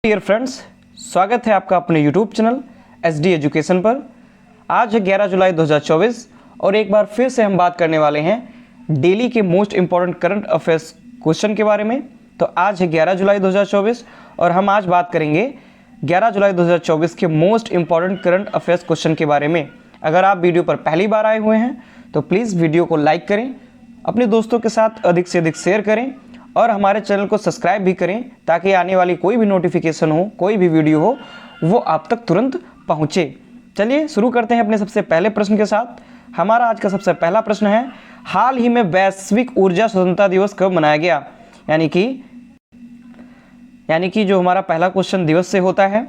Dear friends, स्वागत है आपका अपने यूट्यूब चैनल SD एजुकेशन पर। आज है 11 जुलाई 2024 और एक बार फिर से हम बात करने वाले हैं डेली के most important current affairs question के बारे में। तो आज है 11 जुलाई 2024 और हम आज बात करेंगे 11 जुलाई 2024 के most important current affairs question के बारे में। अगर आप वीडियो पर पहली बार आए हुए हैं तो प्लीज़ वीडियो को लाइक करें, अपने दोस्तों के साथ अधिक से अधिक शेयर करें और हमारे चैनल को सब्सक्राइब भी करें ताकि आने वाली कोई भी नोटिफिकेशन हो, कोई भी वीडियो हो, वो आप तक तुरंत पहुँचे। चलिए शुरू करते हैं अपने सबसे पहले प्रश्न के साथ। हमारा आज का सबसे पहला प्रश्न है, हाल ही में वैश्विक ऊर्जा स्वतंत्रता दिवस कब मनाया गया? यानी कि जो हमारा पहला क्वेश्चन दिवस से होता है,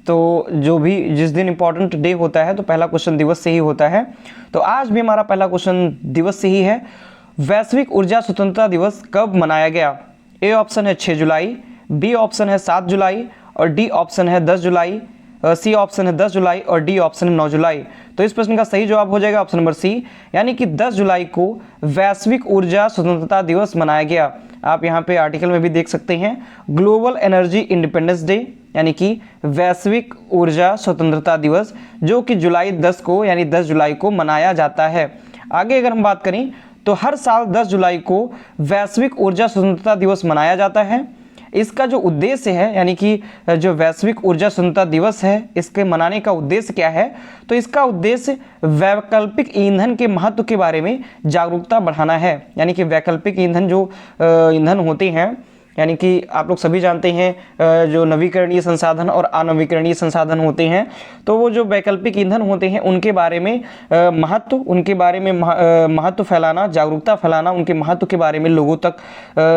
तो जो भी जिस दिन इम्पोर्टेंट डे होता है तो पहला क्वेश्चन दिवस से ही होता है। तो आज भी हमारा पहला क्वेश्चन दिवस से ही है। वैश्विक ऊर्जा स्वतंत्रता दिवस कब मनाया गया? ए ऑप्शन है 6 जुलाई, बी ऑप्शन है 7 जुलाई और डी ऑप्शन है 10 जुलाई, सी ऑप्शन है 10 जुलाई और डी ऑप्शन है 9 जुलाई। तो इस प्रश्न का सही जवाब हो जाएगा ऑप्शन नंबर सी, यानी कि 10 जुलाई को वैश्विक ऊर्जा स्वतंत्रता दिवस मनाया गया। आप यहाँ पे आर्टिकल में भी देख सकते हैं, ग्लोबल एनर्जी इंडिपेंडेंस डे, यानी कि वैश्विक ऊर्जा स्वतंत्रता दिवस, जो कि जुलाई 10 को यानी 10 जुलाई को मनाया जाता है। आगे अगर हम बात करें तो हर साल 10 जुलाई को वैश्विक ऊर्जा स्वतंत्रता दिवस मनाया जाता है। इसका जो उद्देश्य है, यानी कि जो वैश्विक ऊर्जा स्वतंत्रता दिवस है, इसके मनाने का उद्देश्य क्या है? तो इसका उद्देश्य वैकल्पिक ईंधन के महत्व के बारे में जागरूकता बढ़ाना है। यानी कि वैकल्पिक ईंधन जो ईंधन होते हैं, यानी कि आप लोग सभी जानते हैं जो नवीकरणीय संसाधन और अनवीकरणीय संसाधन होते हैं, तो वो जो वैकल्पिक ईंधन होते हैं उनके बारे में महत्व फैलाना, जागरूकता फैलाना, उनके महत्व के बारे में लोगों तक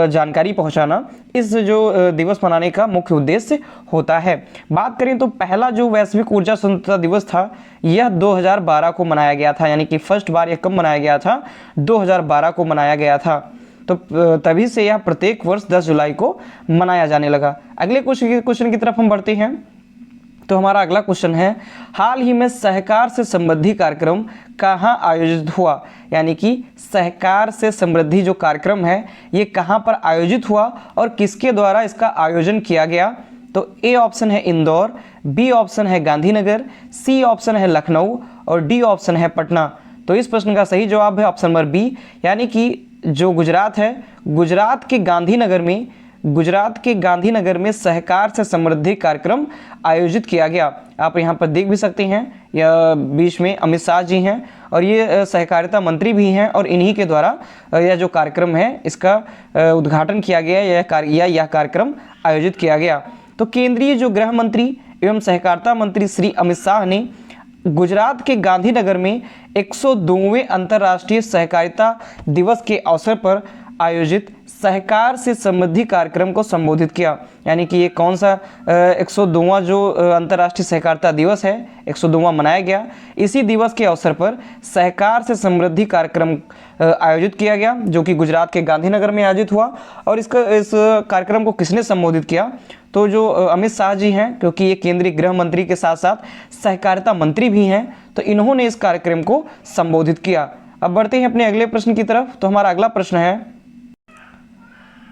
जानकारी पहुंचाना इस जो दिवस मनाने का मुख्य उद्देश्य होता है। बात करें तो पहला जो वैश्विक ऊर्जा स्वतंत्रता दिवस था यह 2012 को मनाया गया था। यानी कि फर्स्ट बार यह कब मनाया गया था? 2012 को मनाया गया था। तो तभी से यह प्रत्येक वर्ष 10 जुलाई को मनाया जाने लगा। अगले क्वेश्चन की तरफ हम बढ़ते हैं। तो हमारा अगला क्वेश्चन है, हाल ही में सहकार से समृद्धि कार्यक्रम कहाँ आयोजित हुआ? यानी कि सहकार से समृद्धि जो कार्यक्रम है ये कहाँ पर आयोजित हुआ और किसके द्वारा इसका आयोजन किया गया? तो ए ऑप्शन है इंदौर, बी ऑप्शन है गांधीनगर, सी ऑप्शन है लखनऊ और डी ऑप्शन है पटना। तो इस प्रश्न का सही जवाब है ऑप्शन नंबर बी, यानी कि जो गुजरात है, गुजरात के गांधीनगर में सहकार से समृद्धि कार्यक्रम आयोजित किया गया। आप यहाँ पर देख भी सकते हैं, यह बीच में अमित शाह जी हैं और ये सहकारिता मंत्री भी हैं और इन्हीं के द्वारा यह जो कार्यक्रम है इसका उद्घाटन किया गया, यह कार्यक्रम आयोजित किया गया। तो केंद्रीय जो गृह मंत्री एवं सहकारिता मंत्री श्री अमित शाह ने गुजरात के गांधीनगर में 102वें अंतर्राष्ट्रीय सहकारिता दिवस के अवसर पर आयोजित सहकार से समृद्धि कार्यक्रम को संबोधित किया। यानी कि ये कौन सा 102वां जो अंतर्राष्ट्रीय सहकारिता दिवस है, 102वां मनाया गया। इसी दिवस के अवसर पर सहकार से समृद्धि कार्यक्रम आयोजित किया गया, जो कि गुजरात के गांधीनगर में आयोजित हुआ। और इस कार्यक्रम को किसने संबोधित किया? तो जो अमित शाह जी हैं, क्योंकि ये केंद्रीय गृह मंत्री के साथ साथ सहकारिता मंत्री भी हैं, तो इन्होंने इस कार्यक्रम को संबोधित किया। अब बढ़ते हैं अपने अगले प्रश्न की तरफ। तो हमारा अगला प्रश्न है,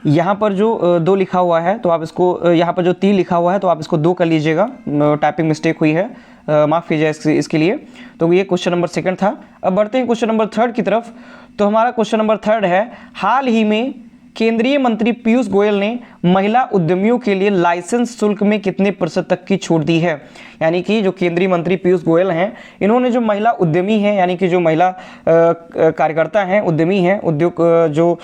यहाँ पर जो 2 लिखा हुआ है तो आप इसको, यहाँ पर जो 3 लिखा हुआ है तो आप इसको 2 कर लीजिएगा, टाइपिंग मिस्टेक हुई है, माफ़ कीजिए इसके लिए। तो ये क्वेश्चन नंबर 2 था। अब बढ़ते हैं क्वेश्चन नंबर 3 की तरफ। तो हमारा क्वेश्चन नंबर 3 है, हाल ही में केंद्रीय मंत्री पीयूष गोयल ने महिला उद्यमियों के लिए लाइसेंस शुल्क में कितने % तक की छूट दी है? यानी कि जो केंद्रीय मंत्री पीयूष गोयल हैं, इन्होंने जो महिला उद्यमी हैं, यानी कि जो महिला कार्यकर्ता हैं, उद्यमी हैं, उद्योग जो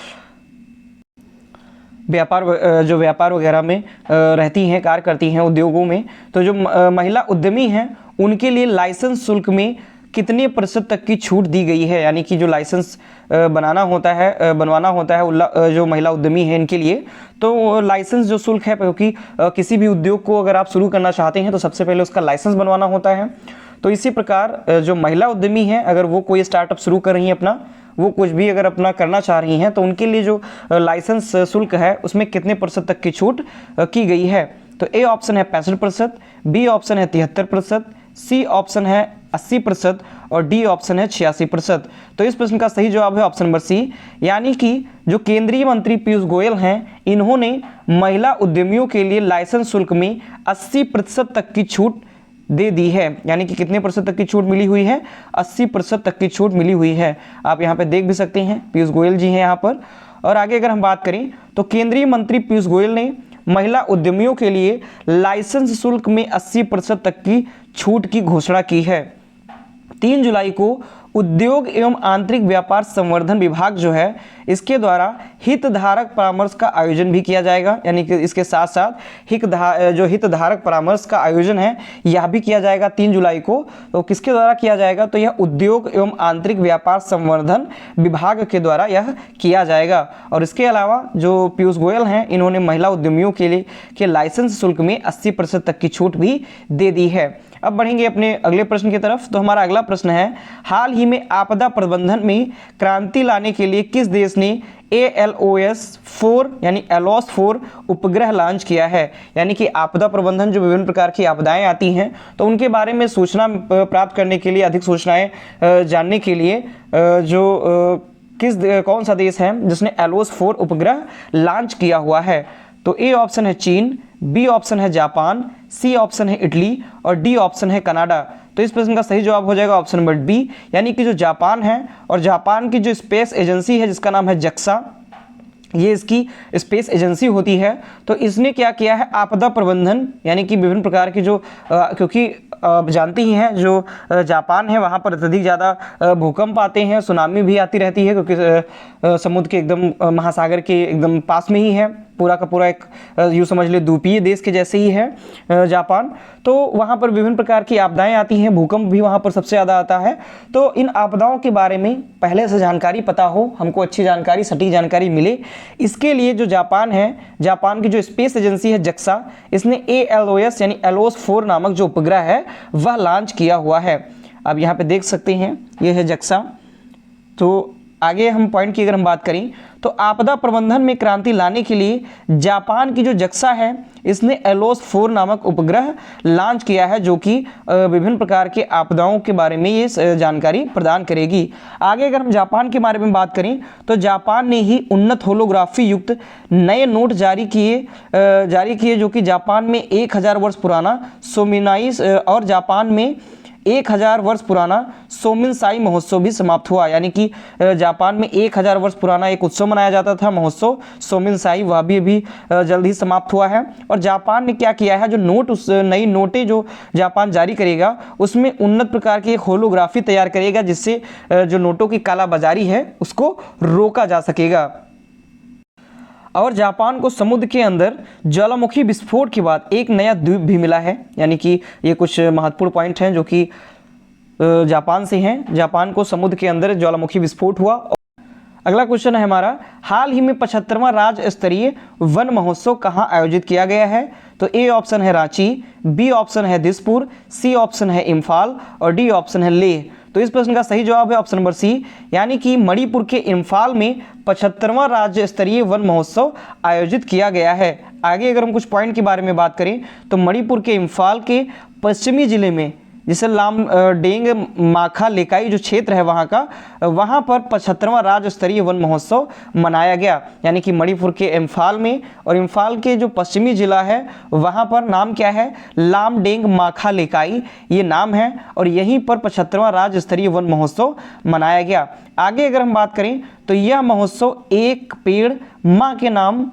व्यापार वगैरह में रहती हैं, कार्य करती हैं उद्योगों में, तो जो महिला उद्यमी हैं उनके लिए लाइसेंस शुल्क में कितने % तक की छूट दी गई है? यानी कि जो लाइसेंस बनवाना होता है जो महिला उद्यमी है इनके लिए, तो लाइसेंस जो शुल्क है, क्योंकि किसी भी उद्योग को अगर आप शुरू करना चाहते हैं तो सबसे पहले उसका लाइसेंस बनवाना होता है। तो इसी प्रकार जो महिला उद्यमी हैं, अगर वो कोई स्टार्टअप शुरू कर रही हैं अपना, वो कुछ भी अगर अपना करना चाह रही हैं, तो उनके लिए जो लाइसेंस शुल्क है उसमें कितने % तक की छूट की गई है? तो ए ऑप्शन है 65%, बी ऑप्शन है 73%, सी ऑप्शन है 80% और डी ऑप्शन है 86%। तो इस प्रश्न का सही जवाब है ऑप्शन नंबर सी, यानी कि जो केंद्रीय मंत्री पीयूष गोयल हैं, इन्होंने महिला उद्यमियों के लिए लाइसेंस शुल्क में 80% तक की छूट दे दी है। यानी कि कितने प्रतिशत तक की छूट मिली हुई है? 80% तक की छूट मिली हुई है। आप यहाँ पे देख भी सकते हैं, पीयूष गोयल जी हैं यहाँ पर। और आगे अगर हम बात करें तो केंद्रीय मंत्री पीयूष गोयल ने महिला उद्यमियों के लिए लाइसेंस शुल्क में 80% तक की छूट की घोषणा की है। 3 जुलाई को उद्योग एवं आंतरिक व्यापार संवर्धन विभाग जो है, इसके द्वारा हितधारक परामर्श का आयोजन भी किया जाएगा। यानी कि इसके साथ साथ हितधारक परामर्श का आयोजन है, यह भी किया जाएगा 3 जुलाई को। तो किसके द्वारा किया जाएगा? तो यह उद्योग एवं आंतरिक व्यापार संवर्धन विभाग के द्वारा यह किया जाएगा। और इसके अलावा जो पीयूष गोयल हैं, इन्होंने महिला उद्यमियों के लिए के लाइसेंस शुल्क में 80% तक की छूट भी दे दी है। अब बढ़ेंगे अपने अगले प्रश्न की तरफ। तो हमारा अगला प्रश्न है, हाल ही में आपदा प्रबंधन में क्रांति लाने के लिए किस देश ने ALOS-4 यानी ALOS-4 उपग्रह लॉन्च किया है? यानी कि आपदा प्रबंधन, जो विभिन्न प्रकार की आपदाएं आती हैं तो उनके बारे में सूचना प्राप्त करने के लिए, अधिक सूचनाएं जानने के लिए कौन सा देश है जिसने ALOS-4 उपग्रह लॉन्च किया हुआ है? तो ए ऑप्शन है चीन, बी ऑप्शन है जापान, सी ऑप्शन है इटली और डी ऑप्शन है कनाडा। तो इस प्रश्न का सही जवाब हो जाएगा ऑप्शन नंबर बी, यानी कि जो जापान है, और जापान की जो स्पेस एजेंसी है जिसका नाम है JAXA, ये इसकी स्पेस एजेंसी होती है। तो इसने क्या किया है? आपदा प्रबंधन, यानी कि विभिन्न प्रकार की जो क्योंकि जानती ही हैं जो जापान है वहाँ पर अत्यधिक ज़्यादा भूकंप आते हैं, सुनामी भी आती रहती है, क्योंकि समुद्र के एकदम महासागर के एकदम पास में ही है, पूरा का पूरा एक यूँ समझ ले द्वीपीय देश के जैसे ही है जापान। तो वहाँ पर विभिन्न प्रकार की आपदाएं आती हैं, भूकंप भी वहाँ पर सबसे ज़्यादा आता है। तो इन आपदाओं के बारे में पहले से जानकारी पता हो, हमको अच्छी जानकारी, सटीक जानकारी मिले, इसके लिए जो जापान है, जापान की जो स्पेस एजेंसी है JAXA, इसने ALOS यानी ALOS-4 नामक जो उपग्रह है वह लॉन्च किया हुआ है। अब यहाँ पे देख सकते हैं, ये है JAXA। तो आगे हम पॉइंट की अगर हम बात करें तो आपदा प्रबंधन में क्रांति लाने के लिए जापान की जो JAXA है, इसने ALOS-4 नामक उपग्रह लॉन्च किया है, जो कि विभिन्न प्रकार के आपदाओं के बारे में ये जानकारी प्रदान करेगी। आगे अगर हम जापान के बारे में बात करें तो जापान ने ही उन्नत होलोग्राफी युक्त नए नोट जारी किए जो कि जापान में 1000 वर्ष पुराना सोमिनाइस और जापान में 1000 वर्ष पुराना सोमिनसाई महोत्सव भी समाप्त हुआ। यानी कि जापान में 1000 वर्ष पुराना एक उत्सव मनाया जाता था, महोत्सव सोमिनसाई, वह भी अभी जल्द ही समाप्त हुआ है। और जापान ने क्या किया है, जो नोट नई नोटें जो जापान जारी करेगा उसमें उन्नत प्रकार की एक होलोग्राफी तैयार करेगा, जिससे जो नोटों की कालाबाजारी है उसको रोका जा सकेगा। और जापान को समुद्र के अंदर ज्वालामुखी विस्फोट के बाद एक नया द्वीप भी मिला है। यानी कि ये कुछ महत्वपूर्ण पॉइंट हैं जो कि जापान से हैं। जापान को समुद्र के अंदर ज्वालामुखी विस्फोट हुआ। अगला क्वेश्चन है हमारा, हाल ही में 75वां राज्य स्तरीय वन महोत्सव कहाँ आयोजित किया गया है? तो ए ऑप्शन है रांची, बी ऑप्शन है दिसपुर, सी ऑप्शन है इम्फाल और डी ऑप्शन है लेह। तो इस प्रश्न का सही जवाब है ऑप्शन नंबर सी, यानी कि मणिपुर के इम्फाल में 75वां राज्य स्तरीय वन महोत्सव आयोजित किया गया है। आगे अगर हम कुछ पॉइंट के बारे में बात करें तो मणिपुर के इम्फाल के पश्चिमी जिले में, जिसे लामडेंग माखा लेकाई जो क्षेत्र है वहाँ पर 75वां राज्य स्तरीय वन महोत्सव मनाया गया। यानी कि मणिपुर के इम्फाल में, और इम्फाल के जो पश्चिमी जिला है वहाँ पर नाम क्या है? लामडेंग माखा लेकाई ये नाम है, और यहीं पर 75वां राज्य स्तरीय वन महोत्सव मनाया गया। आगे अगर हम बात करें तो यह महोत्सव एक पेड़ माँ के नाम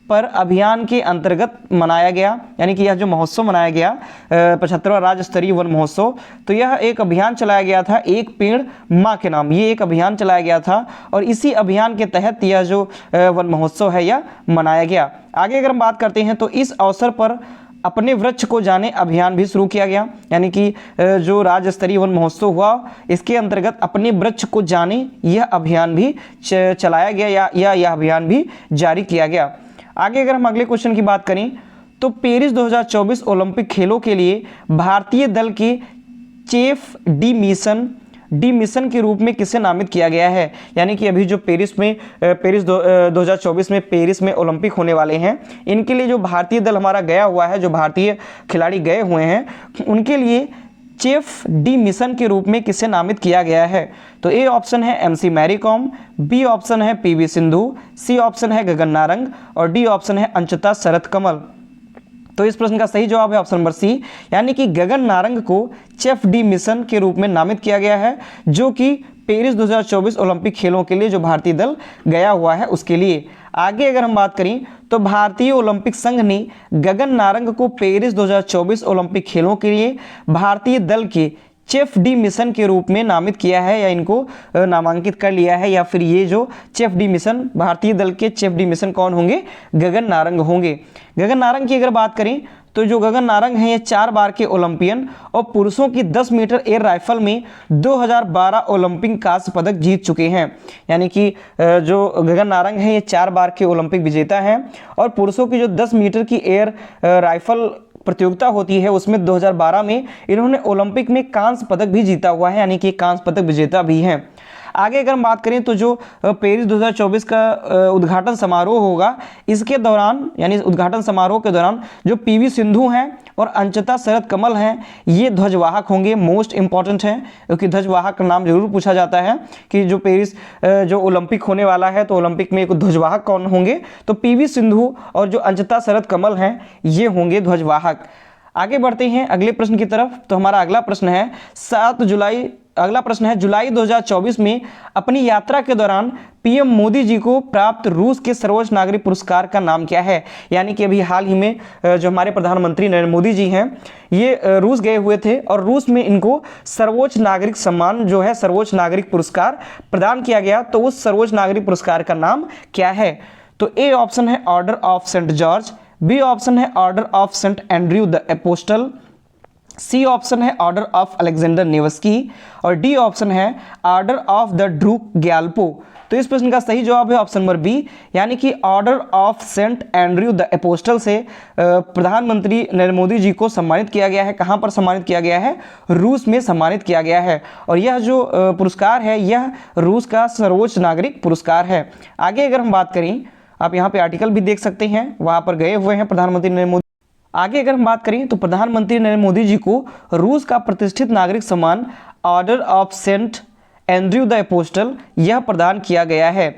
पर अभियान के अंतर्गत मनाया गया। यानी कि यह जो महोत्सव मनाया गया 75वां राज्य स्तरीय वन महोत्सव, तो यह एक अभियान चलाया गया था, एक पेड़ माँ के नाम, ये एक अभियान चलाया गया था, और इसी अभियान के तहत यह जो वन महोत्सव है यह मनाया गया। आगे अगर हम बात करते हैं तो इस अवसर पर अपने वृक्ष को जाने अभियान भी शुरू किया गया। यानी कि जो राज्य स्तरीय वन महोत्सव हुआ इसके अंतर्गत अपने वृक्ष को जाने यह अभियान भी चलाया गया, या यह अभियान भी जारी किया गया। आगे अगर हम अगले क्वेश्चन की बात करें तो पेरिस 2024 ओलंपिक खेलों के लिए भारतीय दल के चीफ डी मिशन के रूप में किसे नामित किया गया है? यानी कि अभी जो पेरिस 2024 में पेरिस में ओलंपिक होने वाले हैं, इनके लिए जो भारतीय दल हमारा गया हुआ है, जो भारतीय खिलाड़ी गए हुए हैं, उनके लिए चीफ डी मिशन के रूप में किसे नामित किया गया है? तो ए ऑप्शन है MC Mary Kom, B option है पीवी सिंधु, सी ऑप्शन है गगन नारंग और डी ऑप्शन है अंशुता शरत कमल। तो इस प्रश्न का सही जवाब है ऑप्शन नंबर सी, यानी कि गगन नारंग को चीफ डी मिशन के रूप में नामित किया गया है, जो कि पेरिस 2024 ओलंपिक खेलों के लिए जो भारतीय दल गया हुआ है उसके लिए। आगे अगर हम बात करें तो भारतीय ओलंपिक संघ ने गगन नारंग को पेरिस 2024 ओलंपिक खेलों के लिए भारतीय दल के चीफ डी मिशन के रूप में नामित किया है या इनको नामांकित कर लिया है, या फिर ये जो चीफ डी मिशन भारतीय दल के चीफ डी मिशन कौन होंगे? गगन नारंग होंगे। गगन नारंग की अगर बात करें तो जो गगन नारंग हैं ये 4 बार के ओलंपियन और पुरुषों की 10 मीटर एयर राइफल में 2012 ओलंपिक कांस्य पदक जीत चुके हैं। यानी कि जो गगन नारंग हैं ये 4 बार के ओलंपिक विजेता हैं और पुरुषों की जो 10 मीटर की एयर राइफल प्रतियोगिता होती है उसमें 2012 में इन्होंने ओलंपिक में कांस्य पदक भी जीता हुआ है, यानी कि कांस्य पदक विजेता भी हैं। आगे अगर हम बात करें तो जो पेरिस 2024 का उद्घाटन समारोह होगा इसके दौरान, यानी उद्घाटन समारोह के दौरान जो पीवी सिंधु हैं और अंशुता शरत कमल हैं ये ध्वजवाहक होंगे। मोस्ट इंपॉर्टेंट है क्योंकि ध्वजवाहक का नाम जरूर पूछा जाता है कि जो पेरिस जो ओलंपिक होने वाला है तो ओलंपिक में एक ध्वजवाहक कौन होंगे? तो पीवी सिंधु और जो अंशुता शरत कमल हैं ये होंगे ध्वजवाहक। आगे बढ़ते हैं अगले प्रश्न की तरफ। तो हमारा अगला प्रश्न है जुलाई 2024 में अपनी यात्रा के दौरान पीएम मोदी जी को प्राप्त रूस के सर्वोच्च नागरिक पुरस्कार का नाम क्या है? यानी कि अभी हाल ही में जो हमारे प्रधानमंत्री नरेंद्र मोदी जी हैं ये रूस गए हुए थे और रूस में इनको सर्वोच्च नागरिक सम्मान जो है सर्वोच्च नागरिक पुरस्कार प्रदान किया गया। तो उस सर्वोच्च नागरिक पुरस्कार का नाम क्या है? तो ए ऑप्शन है order of Saint George, B option है order of Saint Andrew the Apostle, C option है ऑर्डर ऑफ अलेक्जेंडर नेवस्की और डी ऑप्शन है order of the Druk Gyalpo. तो इस प्रश्न का सही जवाब है ऑप्शन नंबर बी, यानी कि Order of Saint Andrew the Apostle से प्रधानमंत्री नरेंद्र मोदी जी को सम्मानित किया गया है। कहाँ पर सम्मानित किया गया है? रूस में सम्मानित किया गया है और यह जो पुरस्कार है यह रूस का सर्वोच्च नागरिक पुरस्कार है। आगे अगर हम बात करें, आप यहाँ पे आर्टिकल भी देख सकते हैं, वहाँ पर गए हुए हैं प्रधानमंत्री नरेंद्र मोदी। आगे अगर हम बात करें तो प्रधानमंत्री नरेंद्र मोदी जी को रूस का प्रतिष्ठित नागरिक सम्मान Order of Saint Andrew the Apostle यह प्रदान किया गया है।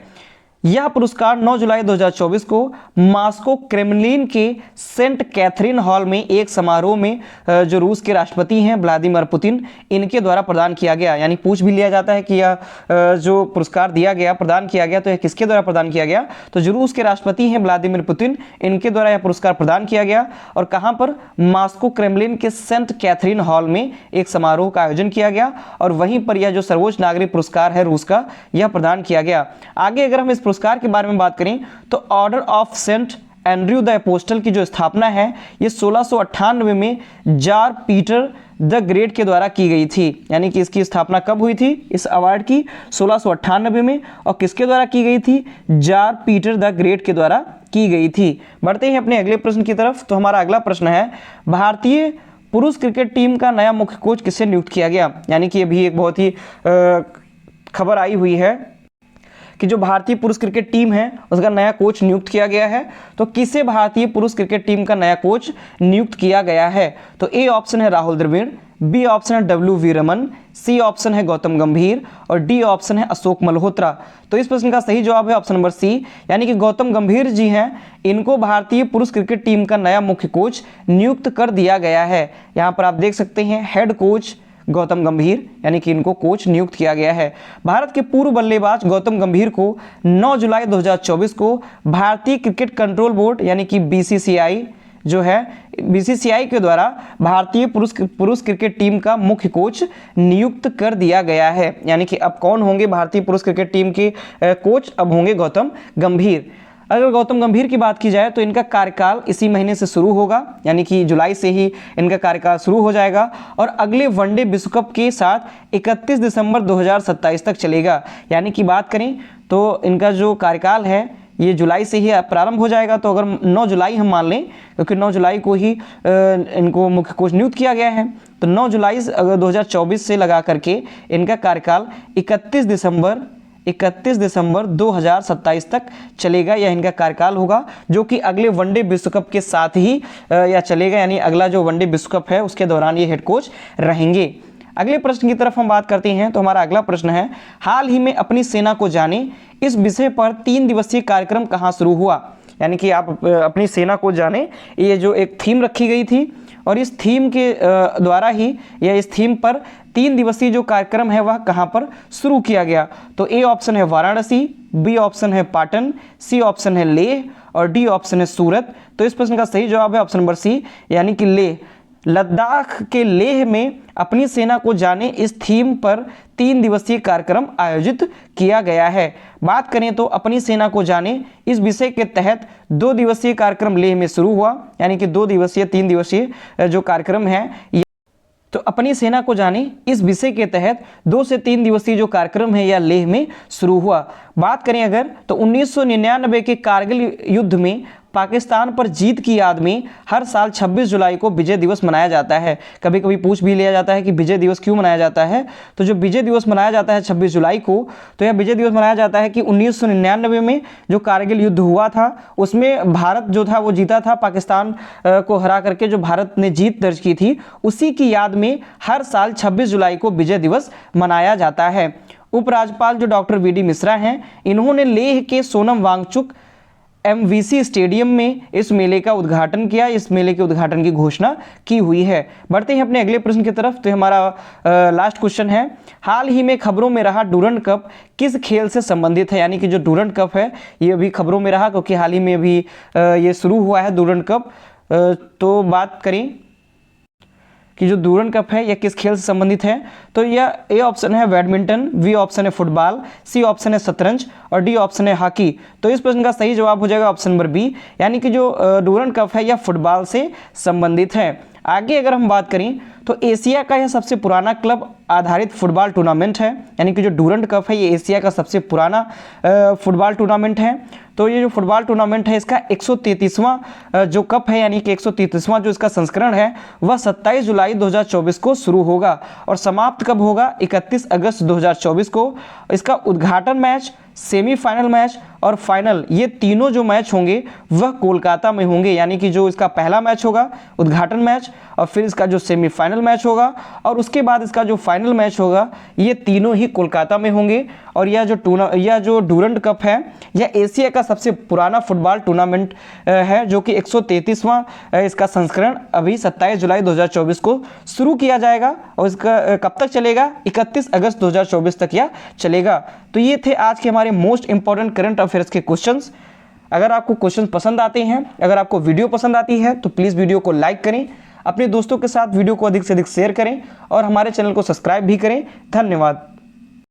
यह पुरस्कार 9 जुलाई 2024 को मॉस्को क्रेमलिन के सेंट कैथरीन हॉल में एक समारोह में जो रूस के राष्ट्रपति हैं व्लादिमीर पुतिन इनके द्वारा प्रदान किया गया। यानी पूछ भी लिया जाता है कि यह जो पुरस्कार दिया गया प्रदान किया गया तो यह किसके द्वारा प्रदान किया गया? तो जो रूस के राष्ट्रपति हैं व्लादिमीर पुतिन इनके द्वारा यह पुरस्कार प्रदान किया गया। और कहाँ पर? मॉस्को क्रेमलिन के सेंट कैथरीन हॉल में एक समारोह का आयोजन किया गया और वहीं पर यह जो सर्वोच्च नागरिक पुरस्कार है रूस का यह प्रदान किया गया। आगे अगर हम इस पुरस्कार के बारे में बात करें तो Order of Saint Andrew the Apostle की जो स्थापना है ये 1698 में जार पीटर द ग्रेट के द्वारा की गई थी। यानी कि इसकी स्थापना कब हुई थी इस अवार्ड की? 1698 में। और किसके द्वारा की गई थी? जार पीटर द ग्रेट के द्वारा की गई थी। बढ़ते हैं अपने अगले प्रश्न की तरफ। तो हमारा अगला प्रश्न है भारतीय पुरुष क्रिकेट टीम का नया मुख्य कोच किसे नियुक्त किया गया? यानी कि अभी एक बहुत ही खबर आई हुई है कि जो भारतीय पुरुष क्रिकेट टीम है उसका नया कोच नियुक्त किया गया है। तो किसे भारतीय पुरुष क्रिकेट टीम का नया कोच नियुक्त किया गया है? तो ए ऑप्शन है राहुल द्रविड़, बी ऑप्शन है WV रमन, सी ऑप्शन है गौतम गंभीर और डी ऑप्शन है अशोक मल्होत्रा। तो इस प्रश्न का सही जवाब है ऑप्शन नंबर सी, यानी कि गौतम गंभीर जी हैं इनको भारतीय पुरुष क्रिकेट टीम का नया मुख्य कोच नियुक्त कर दिया गया है। यहाँ पर आप देख सकते हैं हेड कोच गौतम गंभीर, यानी कि इनको कोच नियुक्त किया गया है। भारत के पूर्व बल्लेबाज गौतम गंभीर को 9 जुलाई 2024 को भारतीय क्रिकेट कंट्रोल बोर्ड यानी कि BCCI जो है BCCI के द्वारा भारतीय पुरुष क्रिकेट टीम का मुख्य कोच नियुक्त कर दिया गया है। यानी कि अब कौन होंगे भारतीय पुरुष क्रिकेट टीम के कोच? अब होंगे गौतम गंभीर। अगर गौतम गंभीर की बात की जाए तो इनका कार्यकाल इसी महीने से शुरू होगा, यानी कि जुलाई से ही इनका कार्यकाल शुरू हो जाएगा और अगले वनडे विश्व कप के साथ 31 दिसंबर 2027 तक चलेगा। यानी कि बात करें तो इनका जो कार्यकाल है ये जुलाई से ही प्रारंभ हो जाएगा। तो अगर 9 जुलाई हम मान लें, क्योंकि 9 जुलाई को ही इनको मुख्य कोच नियुक्त किया गया है, तो 9 जुलाई 2024 से लगा करके इनका कार्यकाल 31 31 दिसंबर 2027 तक चलेगा, यह इनका कार्यकाल होगा, जो कि अगले वनडे विश्व कप के साथ ही यह चलेगा, यानी अगला जो वनडे विश्व कप है उसके दौरान ये हेड कोच रहेंगे। अगले प्रश्न की तरफ हम बात करते हैं। तो हमारा अगला प्रश्न है, हाल ही में अपनी सेना को जाने इस विषय पर 3 दिवसीय कार्यक्रम कहाँ शुरू हुआ। यानी कि आप अपनी सेना को जाने, ये जो एक थीम रखी गई थी और इस थीम के द्वारा ही या इस थीम पर 3 दिवसीय जो कार्यक्रम है वह कहाँ पर शुरू किया गया। तो ए ऑप्शन है वाराणसी, बी ऑप्शन है पाटन, सी ऑप्शन है लेह और डी ऑप्शन है सूरत। तो इस प्रश्न का सही जवाब है ऑप्शन नंबर सी, यानी कि लेह। लद्दाख के लेह में अपनी सेना को जाने इस थीम पर 3 दिवसीय कार्यक्रम आयोजित किया गया है। बात करें तो अपनी सेना को जाने इस विषय के तहत 2 दिवसीय कार्यक्रम लेह में शुरू हुआ, यानी कि 2 दिवसीय 3 दिवसीय जो कार्यक्रम है, तो अपनी सेना को जाने इस विषय के तहत 2 से 3 दिवसीय जो कार्यक्रम है यह लेह में शुरू हुआ। बात करें अगर तो 1999 के कारगिल युद्ध में पाकिस्तान पर जीत की याद में हर साल 26 जुलाई को विजय दिवस मनाया जाता है। कभी कभी पूछ भी लिया जाता है कि विजय दिवस क्यों मनाया जाता है। तो जो विजय दिवस मनाया जाता है 26 जुलाई को, तो यह विजय दिवस मनाया जाता है कि 1999 में जो कारगिल युद्ध हुआ था उसमें भारत जो था वो जीता था, पाकिस्तान को हरा करके जो भारत ने जीत दर्ज की थी, उसी की याद में हर साल 26 जुलाई को विजय दिवस मनाया जाता है। उपराज्यपाल जो डॉक्टर वी.डी. मिश्रा हैं, इन्होंने लेह के सोनम वांगचुक MVC स्टेडियम में इस मेले का उद्घाटन किया। इस मेले के उद्घाटन की घोषणा की हुई है। बढ़ते हैं अपने अगले प्रश्न की तरफ। तो हमारा लास्ट क्वेश्चन है, हाल ही में खबरों में रहा डूरंड कप किस खेल से संबंधित है। यानी कि जो डूरंड कप है ये अभी खबरों में रहा क्योंकि हाल ही में अभी ये शुरू हुआ है डूरंड कप। तो बात करें कि जो डूरंड कप है यह किस खेल से संबंधित है, तो यह ए ऑप्शन है बैडमिंटन, बी ऑप्शन है फुटबॉल, सी ऑप्शन है शतरंज और डी ऑप्शन है हॉकी। तो इस प्रश्न का सही जवाब हो जाएगा ऑप्शन नंबर बी, यानी कि जो डूरंड कप है यह फुटबॉल से संबंधित है। आगे अगर हम बात करें तो एशिया का यह सबसे पुराना क्लब आधारित फुटबॉल टूर्नामेंट है। यानी कि जो डूरंड कप है ये एशिया का सबसे पुराना फुटबॉल टूर्नामेंट है। तो ये जो फुटबॉल टूर्नामेंट है इसका 133वां जो कप है, यानी कि 133वां जो इसका संस्करण है वह 27 जुलाई 2024 को शुरू होगा और समाप्त कब होगा, 31 अगस्त 2024 को। इसका उद्घाटन मैच, सेमीफाइनल मैच और फाइनल, ये तीनों जो मैच होंगे वह कोलकाता में होंगे। यानी कि जो इसका पहला मैच होगा उद्घाटन मैच, और फिर इसका जो सेमीफाइनल मैच होगा और उसके बाद इसका जो फाइनल मैच होगा, ये तीनों ही कोलकाता में होंगे। और यह जो डूरंड कप है यह एशिया का सबसे पुराना फुटबॉल टूर्नामेंट है, जो कि 133वां इसका संस्करण अभी 27 जुलाई 2024 को शुरू किया जाएगा और इसका कब तक चलेगा, 31 अगस्त 2024 तक यह चलेगा। तो ये थे आज के हमारे मोस्ट इंपॉर्टेंट करंट अफेयर्स के क्वेश्चंस। अगर आपको क्वेश्चन पसंद आते हैं, अगर आपको वीडियो पसंद आती है तो प्लीज़ वीडियो को लाइक करें, अपने दोस्तों के साथ वीडियो को अधिक से अधिक शेयर करें और हमारे चैनल को सब्सक्राइब भी करें। धन्यवाद।